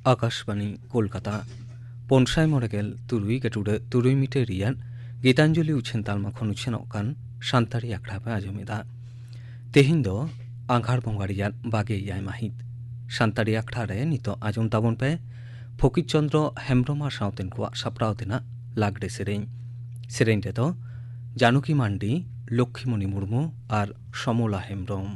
आकाशवाणी कलकाता पनसाय मरेगेल तुरुई गेटुडे तुरुई मिटे रियान गीतांजलि उछेन तालमा खनुछेन अकान सानतारी आखड़ापे आजमिदा तेहिन दो आंघार बंगारियान बागे याय माहित सानतारी आखड़ारे नितो आजम ताबन पे फकीर चंद्र हेम्ब्रम सावतेन को सापड़ाव देना लागडे सेरेन दो जानकी मांडी लक्ष्मीमणि मुर्मू और समला हेम्ब्रम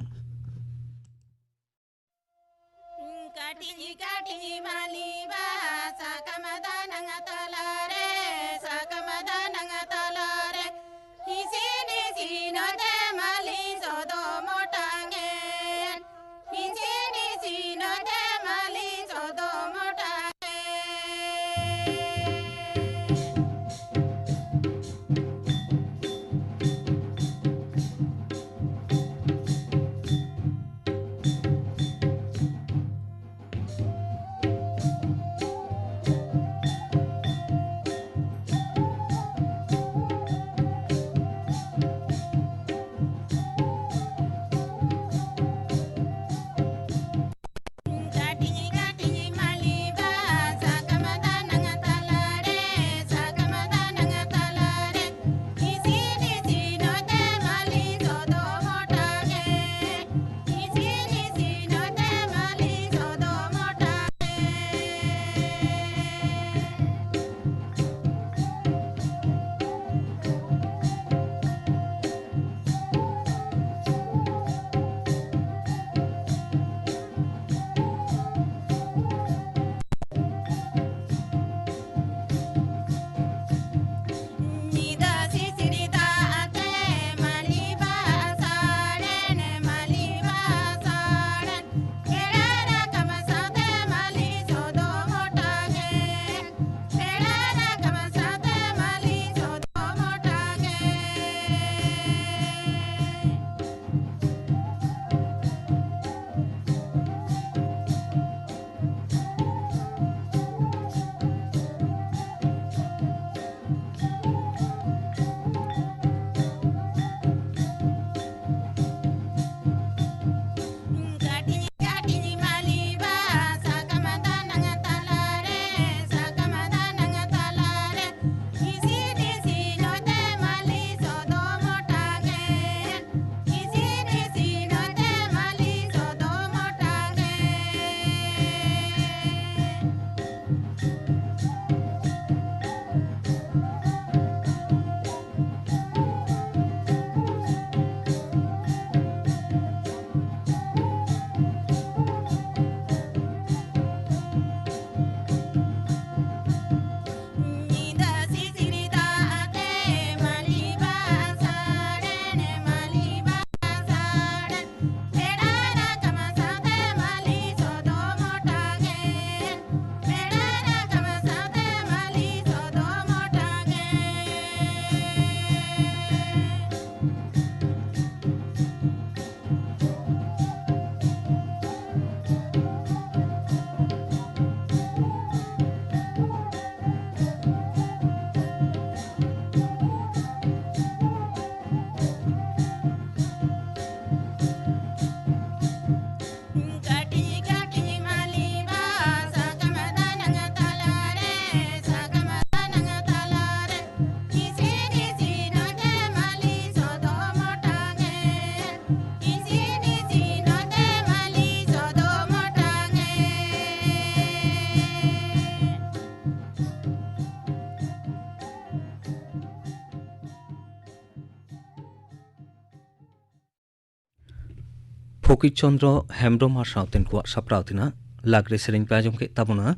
फकीर चंद्र हेम्ब्रम और सावतेन को सापड़ावतिना लागरे सेरेन पे आजम के ताबना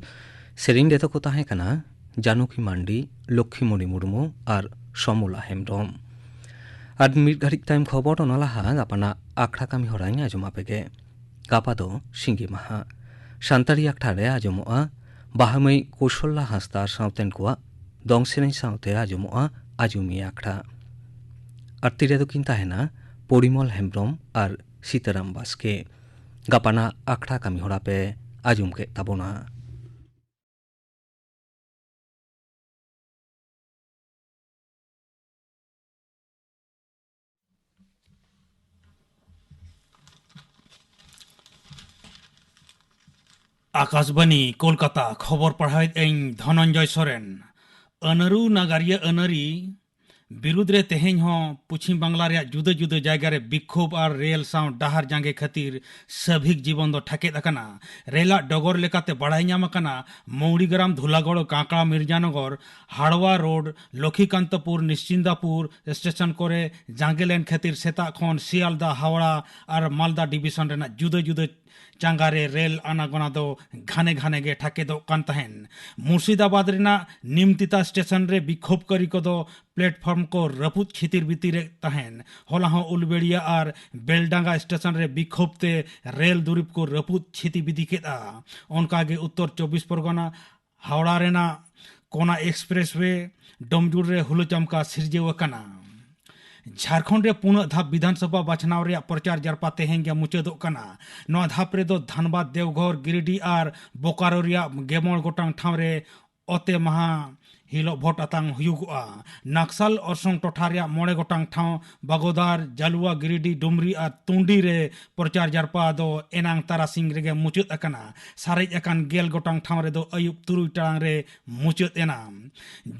सेरेन देता को ताहे कना जानकी मांडी लक्ष्मीमणि मुर्मू और समला हेम्ब्रम और मिट घड़िक टाइम खबर नलाहा गापाना आखड़ा कामी हराई आजम आपेगे गापा दो सिंगी माहा सानतारी आखड़ारे आजमोआ बाहामै कौशल्या हांसदा सावतेन को दं सेरेन सावते आजमोआ आजुमी आखड़ा और तिरे दो किन ताहेना परिमल हेम्ब्रम और सीताराम बास्के गापाना आखड़ा कामी हरा पे आजुम के ताबना आकाशबाणी कोलकाता खबर पढ़ाई धनंजय सोरेन अनरु नागारिया अनरी विरुद्ध रे तेहेन हो पश्चिम बांग्ला रे जुदा जुदा जायगा रे विक्षोभ और रेल साउ डहार जांगे खातिर सभिक जीवन दो ठकेत अकना रेला डगर लेकाते बड़ाई नाम अकना मौड़ीग्राम धुलागढ़ कांकड़ा मिर्जानगर हाड़वा रोड लक्ष्मीकांतपुर निश्चिंदापुर स्टेशन करे जांगे लेन खातिर सेता खन सियालदा हावड़ा और मालदा डिविजन रेना जुदा जुदा चांगारे रेल आनागोना दो घाने घाने गे ठाके दो कान तहन मुर्शिदाबाद रेना निमतिता स्टेशन रे विक्षोभ करी को दो प्लेटफॉर्म को रपुत छितिर बितिर तहन होला हो उलबेड़िया और बेलडांगा स्टेशन रे विक्षोभ ते रेल दुरीप को रपुत छिति बिदी केदा उनका गे उत्तर 24 परगना हावड़ा रेना कोना एक्सप्रेसवे डमजुर रे हुलचमका सिरजेव कना झारखंड रे पुनः धाप विधानसभा बाछनाव रे प्रचार जरपा तेहेंगे मुचादोग कना नवा धाप रे दो धनबाद देवघर गिरिडीह और बोकारो रे गेमोल गोटांग ठाव रे ओते महा हिलो भोट अतांग हुयुगुआ नक्सल और टोठा रे मोड़े गोटांग ठाव बागोदार जालुआ गिरिडीह डुमरी और तुंडी रे प्रचार जरपा दो एनांग तारासिंग रेगे मुचाद अकना सारेज अकान गेल गोटांग ठाव रे दो अयुब तुरुई टांग रे मुचाद एना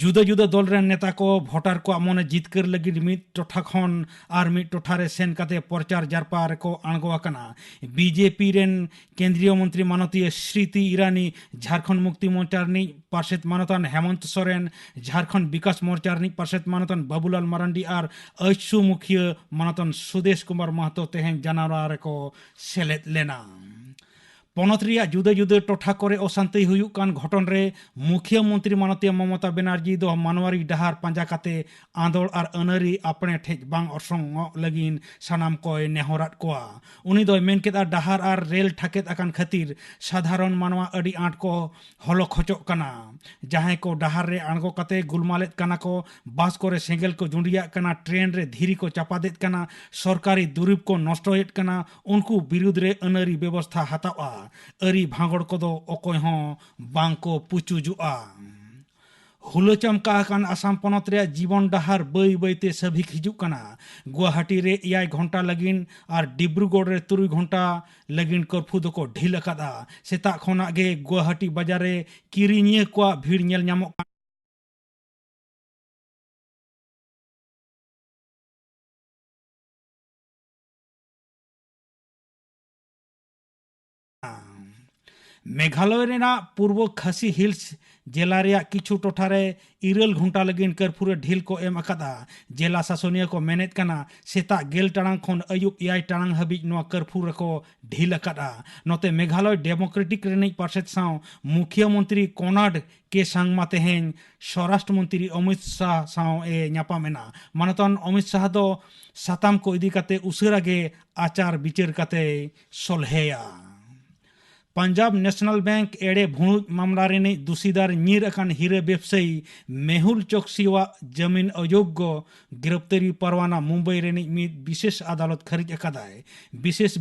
जुदा जुदा दल रे नेता को भोटार को मने जितकर लगी मिद टोठा खन और मिद टोठा रे सेन काते प्रचार जरपा रे को आणगो अकना बीजेपी रेन केंद्रीय मंत्री माननीय स्मृति ईरानी झारखंड मुक्ति मोर्चा नी पार्षद मानतन हेमंत सोरेन झारखंड विकास मोर्चा नी पार्षद मानतन बाबूलाल मरांडी और ऐसु मुखिया मानतन सुदेश कुमार महतो तेहें जनारा रे को सेलेद लेना पनत रिया जुदा जुदा टोठा करे अशांति हुयुक कान घटन रे मुख्य मंत्री माननीय ममता बनर्जी दो मानवारी डहार पांजा काते आंदोल और अनरी अपने ठेज बांग अरसंग लगिन सनाम कोय नेहरात कोआ उनी दो मेन केदा डहार और रेल ठाकेत अकान खातिर साधारण मानवा अडी आंट को हलो खचोक कना जहां को डहार रे आणगो काते गुलमालेत कना को बास करे सेंगेल को जुंडिया कना ट्रेन रे धीरी को चापादेत कना सरकारी दुरीब को नष्टोयत कना उनको विरुद्ध रे अनरी व्यवस्था हतावा अरी भांगड़ को दो ओकोय हो बांको पुचुजुआ हुलचमका कान आसाम पनत रे जीवन डहार बई बईते सभी हिजुक कना गुवाहाटी रे 6 घंटा लगिन और डिब्रूगढ़ रे 3 घंटा लगिन कर्फ्यू दो को ढील अकादा सेता खोना गे गुवाहाटी बाजार रे किरिनिया को भीड़ नेल नामो मेघालय रेना पूर्व खासी हिल्स जिला रे किछु टोठा रे 2 घंटा लगिन कर्फ्यू ढील को एम अकादा जिला शासनिया को मेनेत कना सेता गेल टांग खन अयुब 6 टांग हबी नो कर्फ्यू को ढील अकादा नोते मेघालय डेमोक्रेटिक रेनिक पार्षद साव मुख्यमंत्री कोनाड के सांगमा तेहेन स्वराष्ट्र मंत्री अमित शाह साव ए न्यापामेना मानतन अमित शाह दो साताम को इदी काते उसरा गे आचार विचार काते सोलहेया पंजाब नेशनल बैंक एड़े भूणुज मामला रेनी दूषीदार नीर अकान हीरे व्यवसायी मेहुल चोकसीवा जमीन अयोग्य गिरफ्तारी परवाना मुंबई रेनी मिद विशेष अदालत खरीज अकादाय विशेष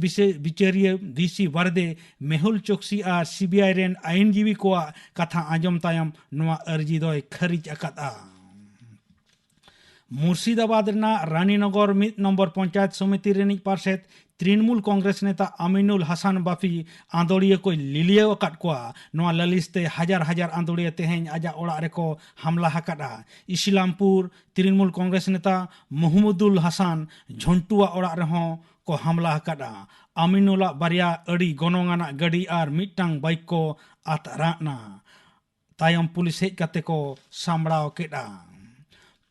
विचारीय डीसी वर्दे मेहुल चोकसी और सीबीआई रेन आईनजीवी को कथा आंजम तायम नवा अर्जी दोय खरीज अकादा मुर्शिदाबाद रानीनगर 1 नंबर पंचायत समिति रेनिक पार्षद तृणमूल कांग्रेस नेता अमीनुल हसन बाफी आंदोड़िया को लिलिया को ललिसते हजार हजार आंदोड़िया तेहें आजा ओड़ा रेको हमला हकादा इस्लामपुर तृणमूल कांग्रेस नेता मोहम्मदुल हसन झंटुआ ओड़ा रेहों को हमला हकादा अमीनुला बारिया अड़ी गनोंगाना गाड़ी और मिटटांग बाइक को आतराना तायम पुलिस हेज काते को सामड़ाव केदा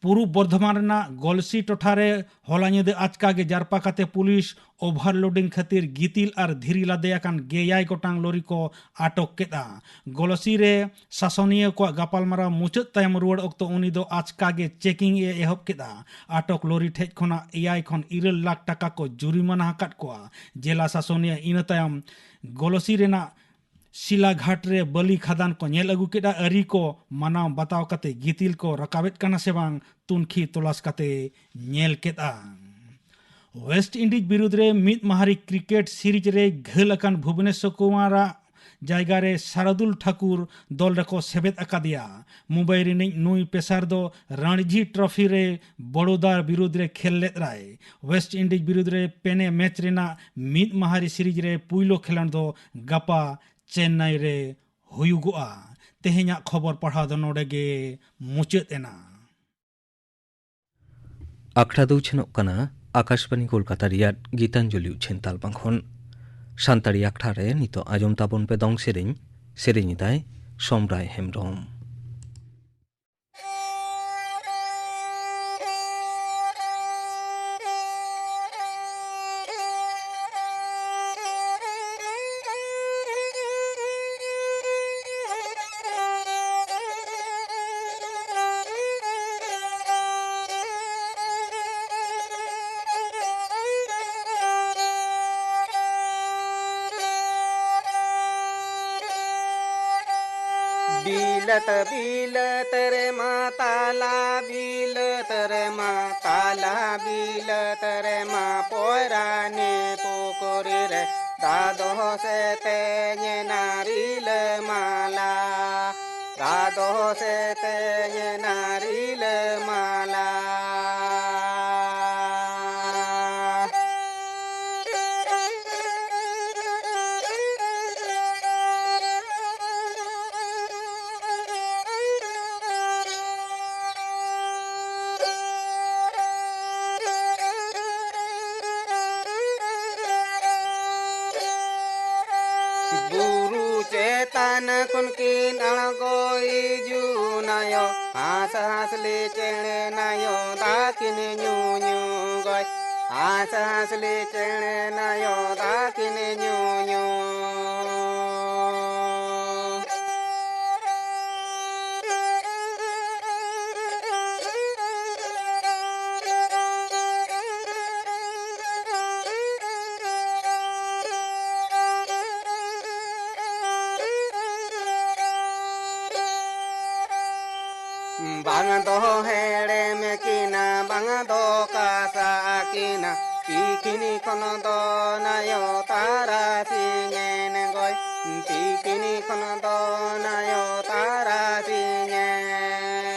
पूर्व बर्धमान गलसी टोठारे होला निदे आचका गे जारपा काते पुलिस ओभारलोडिंग खातिर गितिल और धीरी लादेयाकान गेयाय गोटांग लोरी को आटक केदा गलसी रे शासनीय को गापालमारा मुचाद तायम रुवाड़ अक्तो उनी दो आचका गे चेकिंग ए एहब केदा आटक लोरी ठेज खना 6 खन 9 लाख टाका को जुरिमाना हकात को जिला शासनीय इन तायम गलसी रेना शिलाघाट रे बलि खादान को नेल अगु केदा अरी को मानाव बताव काते गितिल को रकाबेत कना से बांग तुनखी तलाश काते नेल केदा वेस्ट इंडीज विरुद्ध रे मिद महारी क्रिकेट सीरीज रे घल अकान भुवनेश्वर कुमारा जायगा रे शारदुल ठाकुर दल रेको सेबेद अकादिया मुंबई रिनिज नुई पेसार दो रणजी ट्रॉफी रे बड़ौदा विरुद्ध रे खेल लेत राय वेस्ट इंडीज विरुद्ध रे पेने मैच रेना मिद महारी सीरीज रे पुइलो खेलन दो गपा चेन्नई रे हुयुगुआ तेहेᱧᱟᱜ खबर पढ़ाव दो नोडे गे मुचाद एना आखड़ा दो छनोक कना आकाशवाणी कोलकाता रियाद गीतांजलि उछेन तालबांग खन सानताड़ी आखड़ा रे नितो आजम ताबन पे दंग सेरेኝ दाय समराय हेम्ब्रम बिलत रे माताला बिलत रे मा पोराने पोकोरे रे दादो से तेने नारिल माला दादो से तेने नारिल माला चेतन कुनकिन अणगोई जुनायो हास हासले चेणे नायो दाकिन न्यू न्यू गोय हास हासले चेणे नायो दाकिन न्यू न्यू बांग दो हेड़े में किना बांग दो कासा किना पीकिनी खन दो नायो तारा सिंगेन गोय पीकिनी खन दो नायो तारा सिंगेन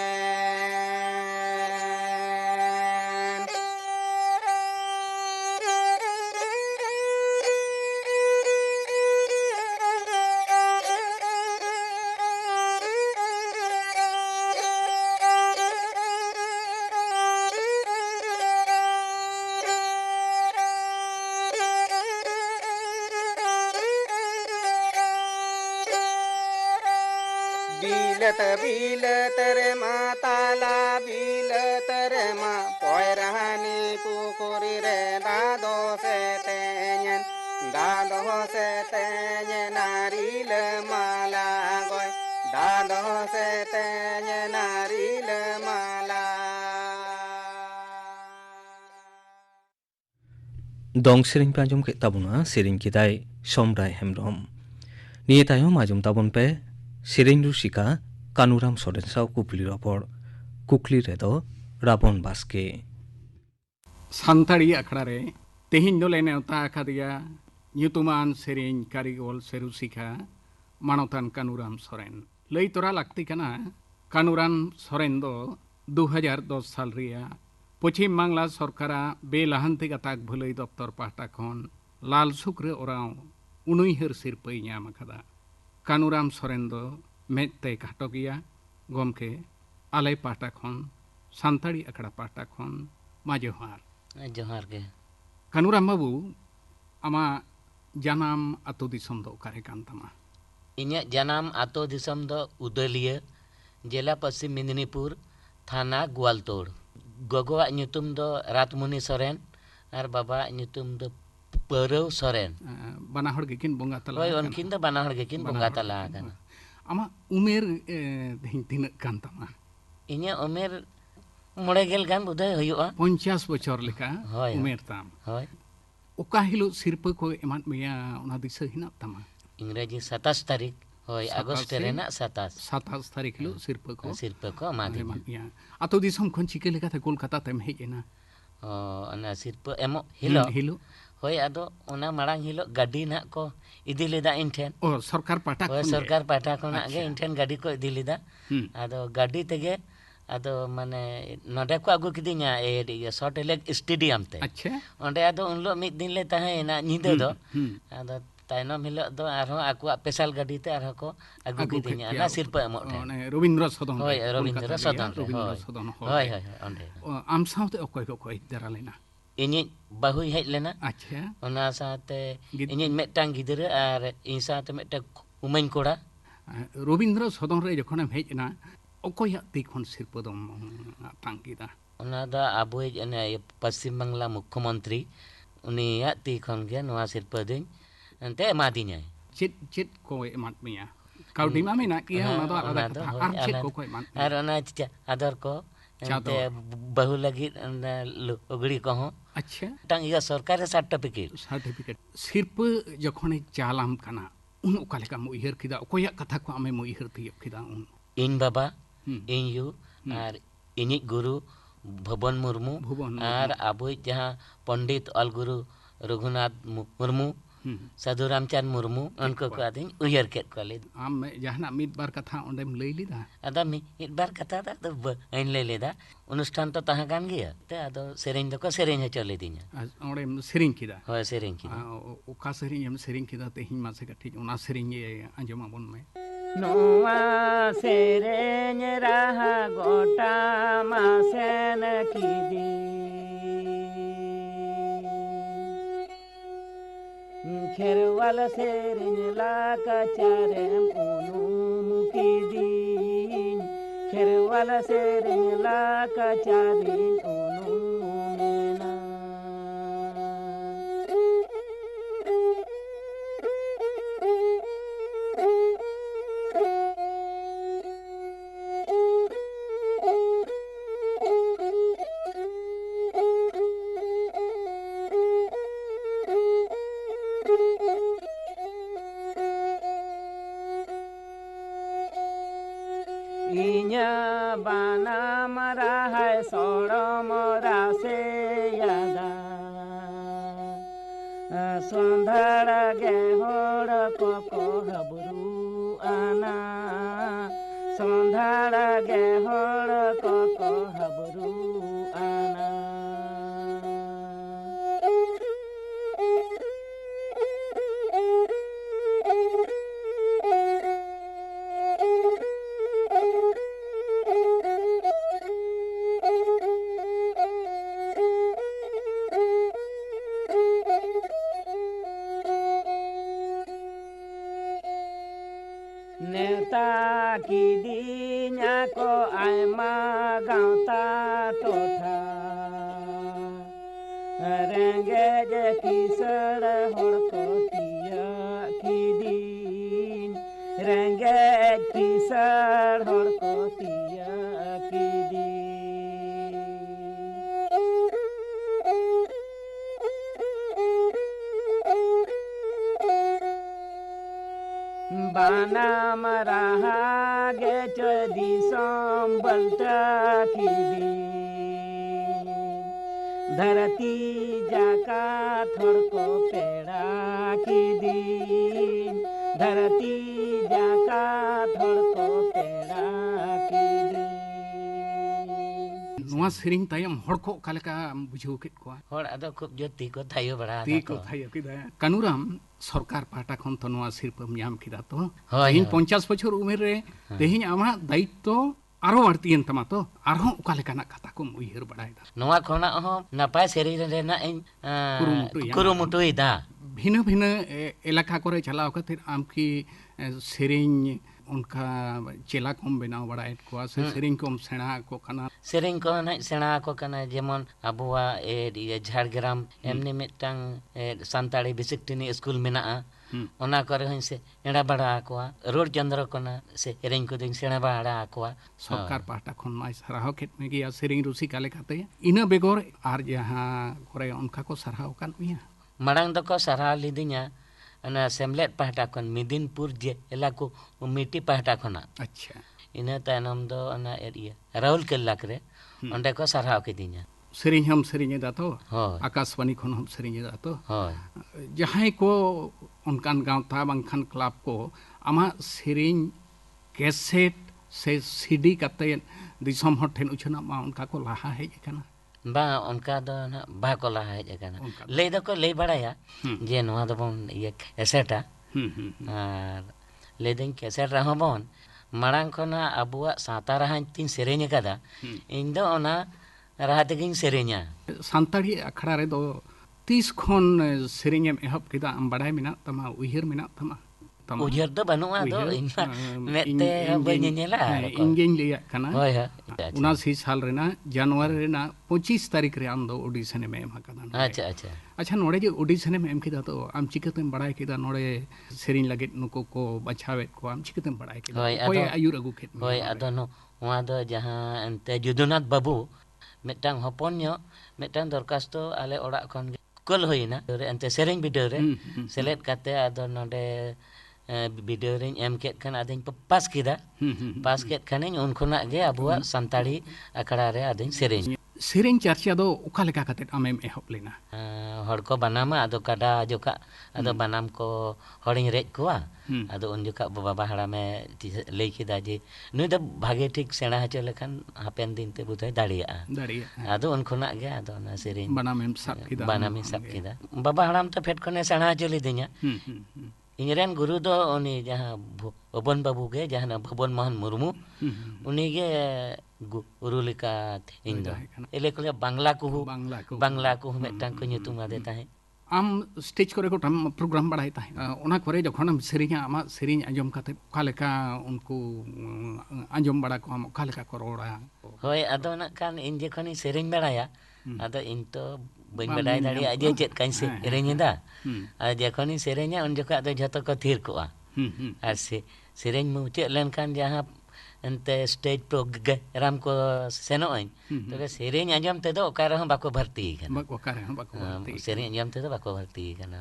बिलत रे माताला बिलत रे मा पोयरानी पुकुरी रे दादो से तेने नारिल माला गोय दादो से तेने नारिल माला दंग सेरेኝ पे आजम के ताबुना सेरेኝ की दाय समराय हेम्ब्रम निये तायम आजम ताबन पे सेरेኝ रुसिका कानुराम सोरेन साव कुकली रपड़ कुकली रे दो राबन बास्के सानताड़ी आखड़ा रे तेहिं दो ले नेवता आखादिया nyutuman सेरेኝ कारिगल सेरुसिका मानवतान कानुराम सोरेन लई तोरा लागती कना कानुराम सोरेन दो 2010 साल रिया पश्चिम बांग्ला सरकारा बेलाहान्ति गाताक भुलई दप्तर पाहटा खन लाल सुक्रे ओराव उनुइहर सिरपै ᱧᱟᱢ आखादा कानुराम सोरेन दो मेते काटो गया गमके आले पाहटा खन सानताड़ी आखड़ा पाहटा खन मा जोहार के कानुराम बाबू आमा जानाम आतो दिसम दो कारे कान तमा इन्या जनाम आतो दिसम दो उदलिया जिला पश्चिम मेदिनीपुर थाना ग्वालतोड़ गोगोआ ᱧᱩᱛᱩᱢ दो रातमुनि सोरेन और बाबा ᱧᱩᱛᱩᱢ दो परव सोरेन बाना हड़ गेकिन बोंगा तला होय उनकिन दो बाना हड़ गेकिन बोंगा तला आकना आमा उमेर तिनक कान तमा इन्या उमेर 90 गान बुधाय हुयुआ 50 बछर लेका होय उमेर ताम होय ओका हिलो सिरपा को एमान मिया ओना दिसा हिना तमा इंग्रेजी 27 तारीख होय अगस्त रेना 27 तारीख हिलो सिरपा को मादे आतो दिसम खन चिके लेका ते कोलकाता तेम हेजेना अना सिरपा एमो हिलो होय आदो ओना मारांग हिलो गाड़ी ना को इदी लेदा इनठेन ओ सरकार पाटा कोना गे इनठेन गाड़ी को इदी लेदा आदो गाड़ी तेगे आदो माने नडे को आगु किदिया ए सॉर्ट लेक स्टेडियम ते अच्छा ओंडे आदो उनलो मिद दिन ले ताहे ना निदे दो आदो तायनम हिलोग दो आरो आकुआ पेशल गाड़ी ते आरो को आगु किदिnya ना सिरपा एमोग ठे रविंद्र सदन होय रविंद्र सदन रविंद्र सदन होय होय ओंडे आम साउते अकोय को दरा लेना इनि बाहु हेज लेना अच्छा ओना साथे इनि मेटटांग गिदरे आर इन साथे मेटटा उमैन कोड़ा रविंद्र सदन रे जखन हेज ना अकोय ती खन सिरपा दम तांकीदा ओना दा आबोय एने पश्चिम बांग्ला मुख्यमंत्री उनिया ती खन गे नोआ सिरपा दिन एंते एमा दिन्याय चित को एमात मिया काउडी मा मेना किया ओना दो आलादा कथा आर चित को एमान आर ओना आदर को एंते बहु लगी लुगड़ी को हो अच्छा टांग या सरकार सर्टिफिकेट सिरप जखन चालाम कना उन ओका लेका मुइहर किदा ओकोया कथा को आमे मुइहर थियब किदा उन इन बाबा इन यू आर इनिक गुरु भवन मुर्मू और आबो जहाँ पंडित अलगुरु रघुनाथ मुर्मू साधु रामचंद्र मुर्मू उनको को आदिन उयर के कोले आम जहाना मिद बार कथा ओंडेम लई लिदा अदा मिद बार कथा दा तो इन लई लेदा अनुष्ठान तो तहां गान गया ते अदो सेरेंज दको सेरेंज चले दिन्या ओंडेम सेरिंग किदा होय सेरेंज किदा ओका सेरिंग एम सेरिंग किदा ते हिं मासे कठी ओना सेरिंग अंजमा बन में नोआ सेरेंज रहा गोटा मासेन किदी खेरवाल सेरेंज ला कचारेम ओनुम किदी खेरवाल सेरेंज ला कचारेम ओनुमेना इन्या बाना मरा है सोड़ो मोरा से यादा संधड़ गे होड़ को हबरू आना संधड़ गे होड़ को हबरू आना नेता की दीन्या को आयमा गाँवता टोठा रेंगेज किसड़ होड़ को तिया की दीन रेंगेज किसड़ होड़ को तिया की दीन बाना मरा गे चदी संबलता की दी धरती जाका थोड़ को पेड़ा की दी धरती जाका थोड़ को पेड़ा की दी नुआ सेरिंग तायम हड़ को कालेका बुझो केत को होड़ अदो खूब जो ती को थायो बड़ा ती को थायो किदा कानुराम सरकार पाटा खन तो नुआ सिरपम याम किदा तो होय तेहिं 50 बछर उमेर रे तेहिं आमा दायित्व आरो बाड़तीयन तमा तो आरो ओका लेकाना कथा को उइहर बड़ायदा नोआ खोना हो नापाय सेरी रेना इन कुरुमुटुइदा भिन्न भिन्न एलाका करे चलाव खातिर आम की सेरिंग उनका चेला कोम बनाव बड़ायत को से सेरिंग कोम सेना को कना सेरिंग को ना सेना को कना जेमन अबुआ ए झाड़ग्राम एमनी मिटंग संताड़ी बिसिकटिनी स्कूल मेना ओना करे हन से एड़ा बड़ा कोआ रोड चंद्र कोना से सेरिंग को दिन सेना बड़ा कोआ सरकार पाटा खन माय सराहो खेत में गया सेरिंग रुसी काले खाते इना बेगोर आर जहां करे उनका को सराहो कान मिया मड़ांग दको सराह लिदिया अना सेमलेट पाटा खन मिदिनपुर जे इलाको मिट्टी पाटा खना अच्छा इना तायनम दो अना एरिया राहुल केल्ला करे ओंडे को सराह के दिया सेरिंग हम सेरिंग दातो होय आकाशवाणी खन हम सेरिंग दातो होय जहां को उनकान गांवता बांखान क्लब को आमा सेरिंग कैसेट से सीडी कते दिसम हर ठेन उछना मा उनका को लाहा है कना Bang onka do na ba ko laha hej akana Onka do. lay dako lay baraya je noa do bon iya eseta ar lay den keset rahon bon marang khona abuak sawta rahañ tin serenya kada ᱤᱧ ᱫᱚ ᱚᱱᱟ ᱨᱟᱦᱟ ᱛᱮᱜᱤᱧ ᱥᱮᱨᱮᱧᱟ ᱥᱟᱱᱛᱟᱲᱤ ᱟᱠᱷᱲᱟ ᱨᱮᱫᱚ ᱛᱤᱥ ᱠᱷᱚᱱ ᱥᱮᱨᱮᱧᱮᱢ ᱮᱦᱚᱵ ᱠᱮᱫᱟ ᱟᱢ ᱵᱟᱲᱟᱭ ᱢᱮᱱᱟᱜ ᱛᱟᱢᱟ ᱩᱭᱦᱟᱹᱨ ᱢᱮᱱᱟᱜ ᱛᱟᱢᱟ ᱩᱭᱦᱟᱹᱨ ᱫᱚ ᱵᱟᱹᱱᱩᱜᱼᱟ ᱟᱫᱚ ᱤᱧ ᱢᱟ ᱢᱮᱫᱛᱮ ᱵᱟᱹᱧ ᱧᱮᱧᱮᱞᱟ ᱤᱧᱜᱤᱧ ᱞᱟᱹᱭᱟᱜ ᱠᱟᱱᱟ ᱦᱳᱭ ᱦᱳᱭ 79 ᱥᱟᱞ ᱨᱮᱱᱟᱜ ᱡᱟᱱᱩᱣᱟᱨᱤ ᱨᱮᱱᱟᱜ 25 ᱛᱟᱹᱨᱤᱠᱷ ᱨᱮ ᱟᱢ ᱫᱚ ᱚᱰᱤᱥᱚᱱᱮᱢ ᱮᱢ ᱟᱠᱟᱫᱟ ᱟᱪᱪᱷᱟ ᱟᱪᱪᱷᱟ ᱟᱪᱪᱷᱟ ᱱᱚᱰᱮ ᱡᱮ ᱚᱰᱤᱥᱚᱱᱮᱢ ᱮᱢ ᱠᱮᱫᱟ ᱛᱚ ᱟᱢ ᱪᱤᱠᱟᱹᱛᱮᱢ ᱵᱟᱲᱟᱭ ᱠᱮᱫᱟ ᱱᱚᱰᱮ ᱥᱮᱨᱮᱧ ᱞᱟᱹᱜᱤᱫ ᱱᱩᱠᱩ ᱠᱚ ᱵᱟᱪᱷᱟᱣᱮᱫ ᱠᱚᱣᱟ ᱟᱢ ᱪᱤᱠᱟᱹᱛᱮᱢ ᱵᱟᱲᱟᱭ ᱠᱮᱫᱟ ᱚᱠᱚᱭᱮ ᱟᱹᱭᱩᱨ ᱟᱹᱜᱩ ᱠᱮᱫ ᱢᱮᱭᱟ ᱦᱳᱭ ᱟᱫᱚ ᱱᱚᱣᱟ ᱫᱚ ᱡᱟᱦᱟᱸ ᱮᱱᱛᱮ ᱡᱩᱫᱩᱱᱟᱛᱷ ᱵᱟᱹᱵᱩ ᱢᱤᱫᱴᱟᱝ ᱦᱚᱯᱚᱱ ᱧᱚᱜ ᱢᱤᱫᱴᱟᱝ ᱫᱚᱨᱠᱷᱟᱥᱛᱚ ᱟᱞᱮ ᱚᱲᱟᱜ ᱠᱷᱚᱱ ᱠᱩᱞ ᱦᱩᱭᱱᱟ ᱮᱱᱛᱮ ᱥᱮᱨᱮᱧ ᱵᱤᱰᱟᱹᱣ ᱨᱮ ᱥᱮᱞᱮᱫ ᱠᱟᱛᱮ ᱟᱫᱚ ᱱᱚᱰᱮ ᱵᱤᱰᱟᱹᱣ ᱨᱤᱧ ᱮᱢ ᱠᱮᱫ ᱠᱷᱟᱱ ᱟᱫᱚᱧ ᱯᱟᱥ ᱠᱮᱫᱟ ᱯᱟᱥ ᱠᱮᱫ ᱠᱷᱟᱱᱤᱧ ᱩᱱ ᱠᱷᱚᱱᱟᱜ ᱜᱮ ᱟᱵᱚᱣᱟᱜ ᱥᱟᱱᱛᱟᱲᱤ ᱟᱠᱷᱲᱟ ᱨᱮ ᱟᱫᱚᱧ ᱥᱮᱨᱮᱧ ᱥᱮᱨᱮᱧ ᱪᱟᱨᱪᱟ ᱫᱚ ᱚᱠᱟ ᱞᱮᱠᱟ ᱠᱟᱛᱮᱫ ᱟᱢᱮᱢ ᱮᱦᱚᱵ ᱞᱮᱱᱟ ᱦᱚᱲ ᱠᱚ ᱵᱟᱱᱟᱢᱟ ᱟᱫᱚ ᱠᱟᱰᱟ ᱡᱚᱠᱷᱟ ᱟᱫᱚ ᱵᱟᱱᱟᱢ ko ᱦᱚᱲᱤᱧ ᱨᱮᱡ ᱠᱚᱣᱟ ᱟᱫᱚ ᱩᱱ ᱡᱚᱠᱷᱟ ᱵᱟᱵᱟ ᱦᱟᱲᱟᱢᱮ ᱞᱟᱹᱭ ᱠᱮᱫᱟ ᱡᱮ ᱱᱩᱭ ᱫᱚ ᱵᱷᱟᱜᱮ ᱴᱷᱤᱠ ᱥᱮᱬᱟ ᱦᱚᱪᱚ ᱞᱮᱠᱷᱟᱱ ᱦᱟᱯᱮᱱ ᱫᱤᱱ ᱛᱮ ᱵᱩᱫᱷᱚᱭ ᱫᱟᱲᱮᱭᱟᱜᱼᱟ ᱟᱫᱚ ᱩᱱ ᱠᱷᱚᱱᱟᱜ ᱜᱮ ᱟᱫᱚ ᱚᱱᱟ ᱥᱮᱨᱮᱧ ᱵᱟᱱᱟᱢᱮᱢ ᱥᱟᱵ ᱠᱮᱫᱟ ᱵᱟᱱᱟᱢᱤᱧ ᱥᱟᱵ ᱠᱮᱫᱟ ᱵᱟᱵᱟ ᱦᱟᱲᱟᱢ ᱛᱚ ᱯᱷᱮᱰ ᱠᱷᱚᱱᱮ ᱥᱮᱬᱟ ᱦᱚᱪᱚ ᱞᱤᱫᱤᱧᱟ ᱤᱧᱨᱮᱱ ᱜᱩᱨᱩ ᱫᱚ ᱩᱱᱤ ᱡᱟᱦᱟᱸ ᱵᱷᱩᱵᱚᱱ ᱵᱟᱹᱵᱩ ᱜᱮ ᱡᱟᱦᱟᱸ ᱵᱷᱩᱵᱚᱱ ᱢᱳᱦᱚᱱ ᱢᱩᱨᱢᱩ ᱩᱱᱤᱜᱮ ᱜᱩᱨᱩ ᱞᱮᱠᱟ ᱤᱧ ᱫᱚ ᱮᱞᱮ ᱠᱚ ᱵᱟᱝᱞᱟ ᱠᱚᱦᱚᱸ ᱢᱤᱫᱴᱟᱝ ᱠᱚ ᱧᱩᱛᱩᱢ ᱟᱫᱮ ᱛᱟᱦᱮᱸᱫ ᱟᱢ ᱥᱴᱮᱡ ᱠᱚᱨᱮ ᱜᱚᱴᱟᱢ ᱯᱨᱳᱜᱨᱟᱢ ᱵᱟᱲᱟᱭ ᱛᱟᱦᱮᱸ ᱚᱱᱟ ᱠᱚᱨᱮ ᱡᱚᱠᱷᱚᱱᱮᱢ ᱥᱮᱨᱮᱧᱟ ᱟᱢᱟᱜ ᱥᱮᱨᱮᱧ ᱟᱸᱡᱚᱢ ᱠᱟᱛᱮ ᱚᱠᱟ ᱞᱮᱠᱟ ᱩᱱᱠᱩ ᱟᱸᱡᱚᱢ ᱵᱟᱲᱟ ᱠᱚᱣᱟᱢ ᱚᱠᱟ ᱞᱮᱠᱟ ᱠᱚ ᱨᱚᱲᱟ ᱦᱳᱭ ᱟᱫᱚ ᱱᱟᱜ ᱠᱷᱟᱱ ᱤᱧ ᱡᱚᱠᱷᱚᱱᱤᱧ ᱥᱮᱨᱮᱧ ᱵᱟᱲᱟᱭᱟ ᱟᱫᱚ ᱤᱧ ᱛᱚ ᱵᱟᱹᱧ ᱵᱟᱰᱟᱭ ᱫᱟᱲᱮᱭᱟᱜᱼᱟ ᱡᱮ ᱪᱮᱫ ᱠᱟᱧ ᱥᱮᱨᱮᱧᱮᱫᱟ ᱟᱨ ᱡᱚᱠᱷᱚᱱᱤᱧ ᱥᱮᱨᱮᱧᱟ ᱩᱱ ᱡᱚᱠᱷᱚᱱ ᱫᱚ ᱡᱷᱚᱛᱚ ᱠᱚ ᱛᱷᱤᱨ ᱠᱚᱜᱼᱟ ᱟᱨ ᱥᱮᱨᱮᱧ ᱢᱩᱪᱟᱹᱫ ᱞᱮᱱᱠᱷᱟन ᱡᱟᱦᱟᱸ ᱮᱱᱛᱮ ᱥᱴᱮᱡ ᱯᱨᱳᱜᱨᱟᱢ ᱠᱚ ᱥᱮᱱᱚᱜᱼᱟᱹᱧ ᱛᱚᱵᱮ ᱥᱮᱨᱮᱧ ᱟᱸᱡᱚᱢ ᱛᱮᱫᱚ ᱚᱠᱟ ᱨᱮᱦᱚᱸ ᱵᱟᱠᱚ ᱵᱷᱟᱨᱛᱤ ᱟᱠᱟᱱᱟ ᱥᱮᱨᱮᱧ ᱟᱸᱡᱚᱢ ᱛᱮᱫᱚ ᱵᱟᱠᱚ ᱵᱷᱟᱨᱛᱤ ᱟᱠᱟᱱᱟ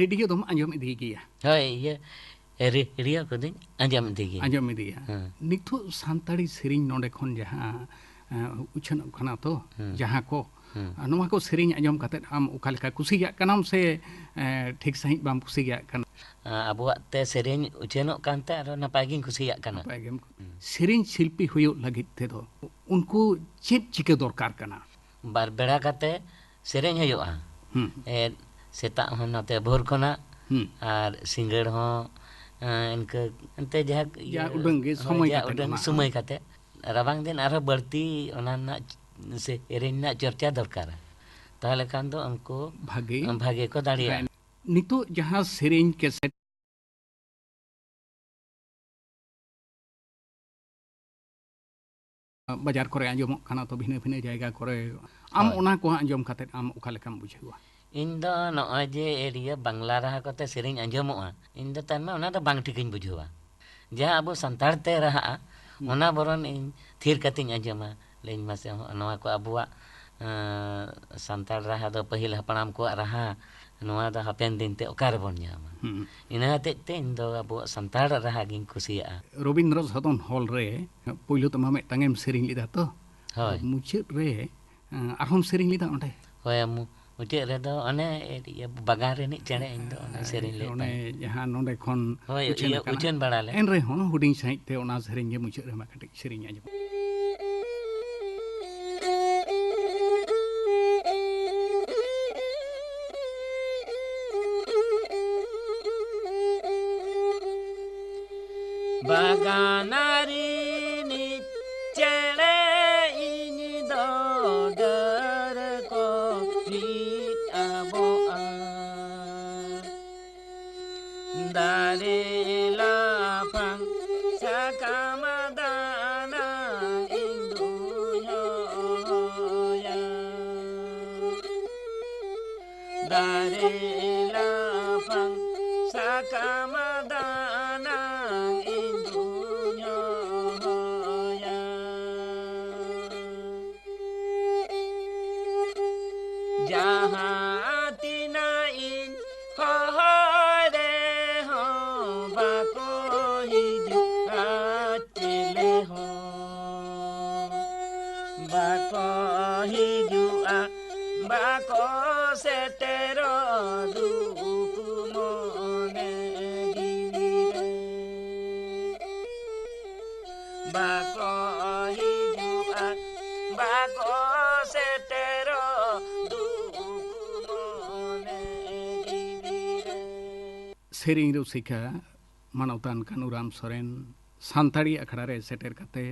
ᱨᱮᱰᱤᱭᱳ ᱫᱚᱢ ᱟᱸᱡᱚᱢ ᱤᱫᱤ ᱜᱮᱭᱟ ᱦᱳᱭ ᱤᱭᱟᱹ ᱨᱮᱰᱤᱭᱳ ᱠᱚᱫᱚᱧ ᱟᱸᱡᱚᱢ ᱤᱫᱤ ᱜᱮᱭᱟ ᱱᱤᱛᱚᱜ ᱥᱟᱱᱛᱟᱲᱤ ᱥᱮᱨᱮᱧ ᱱᱚᱰᱮ ᱠᱷᱚᱱ ᱡᱟᱦᱟᱸ ᱩᱪᱷᱟᱹᱱᱚᱜ ᱠᱟᱱᱟ ᱛᱚ ᱡᱟᱦᱟᱸ ᱠᱚ ᱱᱚᱣᱟ ᱠᱚ ᱥᱮᱨᱮᱧ ᱟᱸᱡᱚᱢ ᱠᱟᱛᱮᱫ ᱟᱢ ᱚᱠᱟ ᱞᱮᱠᱟ ᱠᱩᱥᱤᱭᱟᱜ ᱠᱟᱱᱟᱢ ᱥᱮ ᱴᱷᱤᱠ ᱥᱟᱺᱦᱤᱡ ᱵᱟᱢ ᱠᱩᱥᱤᱭᱟᱜ ᱠᱟᱱᱟ ᱟᱵᱚᱣᱟᱜ ᱛᱮ ᱥᱮᱨᱮᱧ ᱩᱪᱷᱟᱹᱱᱚᱜ ᱠᱟᱱᱛᱮ ᱟᱨᱚ ᱱᱟᱯᱟᱭ ᱜᱤᱧ ᱠᱩᱥᱤᱭᱟᱜ ᱠᱟᱱᱟ ᱥᱮᱨᱮᱧ ᱥᱤল্ᱯᱤ ᱦᱩᱭᱩᱜ ᱞᱟᱹᱜᱤᱫ ᱛᱮᱫᱚ ᱩᱱᱠᱩ ᱪᱮᱫ ᱪᱤᱠᱟᱹ ᱫᱚᱨᱠᱟর ᱠᱟᱱᱟ ᱵᱟᱨ ᱵᱮᱲᱟ ᱠᱟᱛᱮ ᱥᱮᱨᱮᱧ ᱦᱩᱭᱩᱜᱼᱟ ᱥᱮᱛᱟᱜ ᱦᱚᱸ ᱱᱚᱛᱮ ᱵᱷᱳᱨ ᱠᱷᱚᱱᱟᱜ ᱟᱨ ᱥᱤᱸᱜᱟᱹᱲ ᱦᱚᱸ ᱤᱱᱠᱟᱹ ᱮᱱᱛᱮ ᱡᱟᱦᱟᱸ ᱩᱰᱟᱹᱝ ᱜᱮ ᱥᱚᱢᱚᱭ ᱠᱟᱛᱮ ᱨᱟᱵᱟᱝ ᱫᱤᱱ ᱟᱨᱦᱚᱸ ᱵᱟᱹᱲᱛᱤ ᱚᱱᱟ ᱨᱮᱱᱟᱜ ᱥᱮᱨᱮᱧ ᱨᱮᱱᱟᱜ ᱪᱚᱨᱪᱟ ᱫᱚᱨᱠᱟᱨᱟ ᱛᱟᱦᱚᱞᱮ ᱠᱷᱟᱱ ᱫᱚ ᱩᱱᱠᱩ ᱵᱷᱟᱜᱮ ᱠᱚ ᱫᱟᱲᱮᱭᱟᱜᱼᱟ ᱱᱤᱛᱚᱜ ᱡᱟᱦᱟᱸ ᱥᱮᱨᱮᱧ ᱠᱮᱥᱮᱴ ᱵᱟᱡᱟᱨ ᱠᱚᱨᱮ ᱟᱸᱡᱚᱢᱚᱜ ᱠᱟᱱᱟ ᱛᱚ ᱵᱷᱤᱱᱟᱹ ᱵᱷᱤᱱᱟᱹ ᱡᱟᱭᱜᱟ ᱠᱚᱨᱮ ᱟᱢ ᱚᱱᱟ ᱠᱚ ᱟᱸᱡᱚᱢ ᱠᱟᱛᱮ ᱟᱢ ᱚᱠᱟ ᱞᱮᱠᱟᱢ ᱵᱩᱡᱷᱟᱹᱣᱟ ᱤᱧ ᱫᱚ ᱱᱚᱜᱼᱚᱭ ᱡᱮ ᱮᱨᱤᱭᱟ ᱵᱟᱝᱞᱟ ᱨᱟᱦᱟ ᱠᱚᱛᱮ ᱥᱮᱨᱮᱧ ᱟᱸᱡᱚᱢᱚᱜᱼᱟ ᱤᱧ ᱫᱚ ᱛᱟᱨᱢᱟᱱᱮ ᱚᱱᱟ ᱫᱚ ᱵᱟᱝ ᱴᱷᱤᱠᱤᱧ ᱵᱩᱡᱷᱟᱹᱣᱟ ᱡᱟᱦᱟᱸ ᱟᱵᱚ ᱥᱟᱱᱛᱟᱲ ᱛᱮ ᱨᱟᱦᱟᱜᱼᱟ ᱚᱱᱟ ᱵᱚᱨᱚᱱ ᱤᱧ ᱛᱷᱤᱨ ᱠᱟᱛᱮᱧ ᱟᱸᱡᱚᱢᱟ ᱞᱟᱹᱭᱟᱹᱧ ᱢᱟᱥᱮ ᱱᱚᱣᱟ ᱠᱚ ᱟᱵᱚᱣᱟᱜ ᱥᱟᱱᱛᱟᱲ ᱨᱟᱦᱟ ᱫᱚ ᱯᱟᱹᱦᱤᱞ ᱦᱟᱯᱲᱟᱢ ᱠᱚᱣᱟᱜ ᱨᱟᱦᱟ ᱱᱚᱣᱟ ᱫᱚ ᱦᱟᱯᱮᱱ ᱫᱤᱱ ᱛᱮ ᱚᱠᱟ ᱨᱮᱵᱚᱱ ᱧᱟᱢᱟ ᱤᱱᱟᱹ ᱦᱚᱛᱮᱡ ᱛᱮ ᱤᱧ ᱫᱚ ᱟᱵᱚᱣᱟᱜ ᱥᱟᱱᱛᱟᱲ ᱨᱟᱦᱟ ᱜᱤᱧ ᱠᱩᱥᱤᱭᱟᱜᱼᱟ ᱨᱚᱵᱤᱱᱫᱨᱚ ᱥᱚᱫᱚᱱ ᱦᱚᱞ ᱨᱮ ᱯᱳᱭᱞᱳ ᱛᱮᱢᱟ ᱢᱤᱫᱴᱟᱝ ᱮᱢ ᱥᱮᱨᱮᱧ ᱞᱮᱫᱟ ᱛᱚ ᱢᱩᱪᱟᱹᱫ ᱨᱮ ᱟᱨᱦᱚᱸᱢ ᱥᱮᱨᱮᱧ ᱞᱮᱫᱟ ᱚᱸᱰᱮ ᱦᱳᱭ ᱢᱩᱪᱟᱹᱫ ᱨᱮᱫᱚ ᱚᱱᱮ ᱵᱟᱜᱟᱱ ᱨᱤᱱᱤᱡ ᱪᱮᱬᱮ ᱤᱧ ᱫᱚ ᱚᱱᱮ ᱥᱮᱨᱮᱧ ᱞᱮᱫ ᱚᱱᱮ ᱡᱟᱦᱟᱸ ᱱᱚᱰᱮ ᱠᱷᱚᱱ ᱩᱪᱷᱟᱹᱱ ᱵᱟᱲᱟ ᱞᱮ ᱮᱱᱨᱮᱦᱚᱸ ᱦᱩᱰᱤᱧ ᱥᱟᱺᱦᱤᱡ ᱛᱮ ᱚᱱᱟ ᱥᱮᱨᱮᱧ ᱜᱮ ᱢᱩᱪᱟᱹᱫ ᱨᱮᱢᱟ ᱠᱟᱹᱴᱤᱡ ᱥᱮᱨᱮᱧ ᱟᱸᱡᱚᱢ Baganari ni cere ini do dar ko rit aboa dari lapang sakamadana indunya ya dari lapang sakamadana Jahatinain hohore ho bako hiju atile ho bako hiju bako setero duku mone gire bako hiju bako setero Tsering रुसिका मानवतान Kanuram Soren सानताड़ी अखड़ा रे सेटेर कते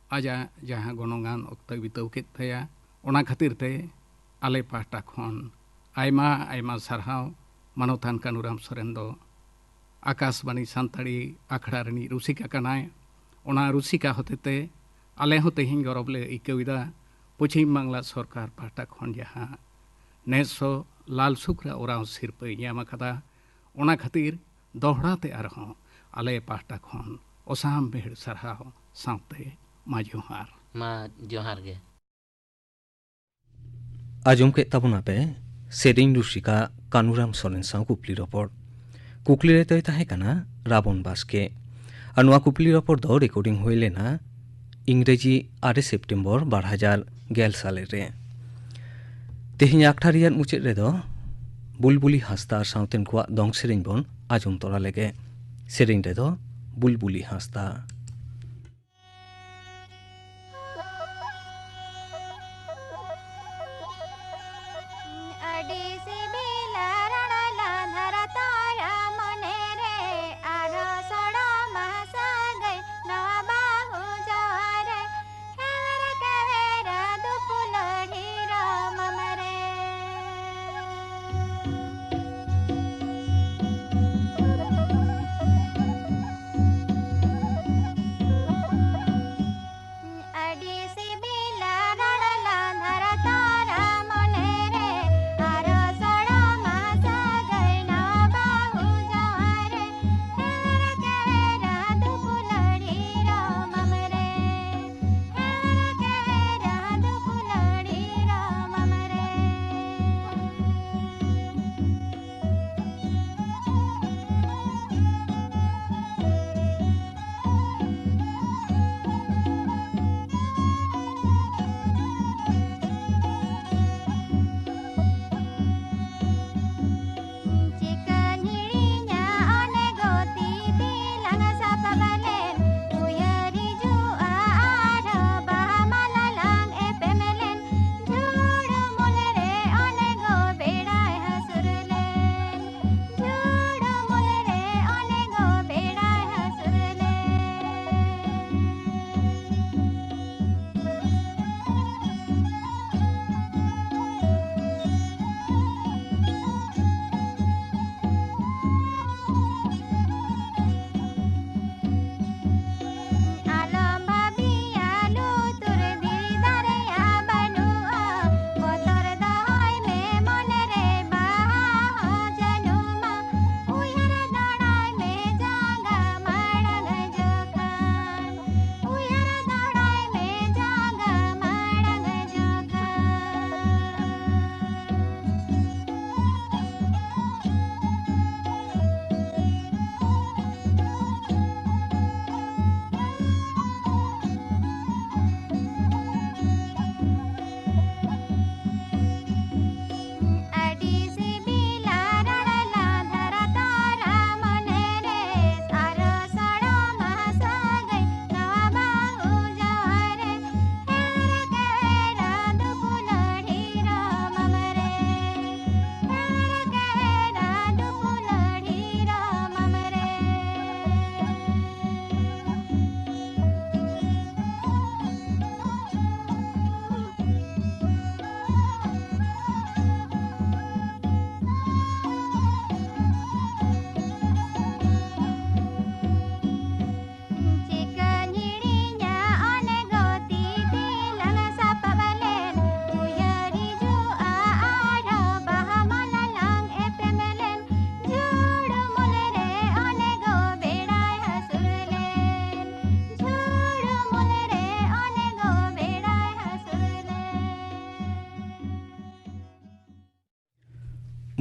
आजा जहाँ गणगान अक्ता बिताव केद तया ओना खातिर ते आले पाहटा खन आयमा आयमा सारहाव मानवतान कानुराम सोरेन दो आकाशवाणी सानताड़ी अखड़ा रनी रुसिका कनाय ओना रुसिका होतेते आले हो तेहिं गौरवले इकविदा पश्चिम बांग्ला सरकार पाहटा खन जहाँ नेसो लाल शुक्र ओराव सिरपै ᱧᱟᱢ ᱟᱠᱟᱫᱟ ओना खातिर दोहरा ते आरहों आले पाहटा खन ओसाम बेहड़ सरहाव सावते मा जोहार मा जोहार गे आजम के तबुना पे सेरिंग रुसिका कानुराम सोरेन साव कुपली रपड़ कुकली रे तय ताहे कना राबन बास्के अनुआ कुपली रपड़ दो रिकॉर्डिंग हुई लेना इंग्रेजी 8 सेप्टेम्बर 2011 साले रे तेहिं आखटारियान मुचेद रेदो बुलबुली हांसदा सावतेन को दंग सेरिंग बन आजम तोरा लेगे सेरिंग रेदो बुलबुली हांसदा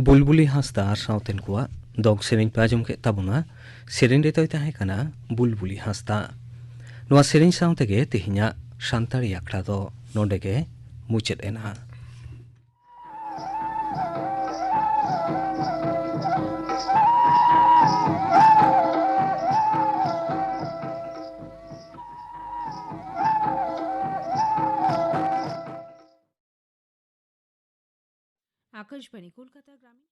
बुलबुली हांसदा सावतेन को दंग सेरिंग पे आजम के तबुना सेरिंग रे तय ताहे कना बुलबुली हांसदा नोआ सेरिंग सावतेगे तेहिङा सानताड़ी आखड़ा दो नोंडेगे मुचेद एना आकाशवाणी कोलकाता ग्रामीण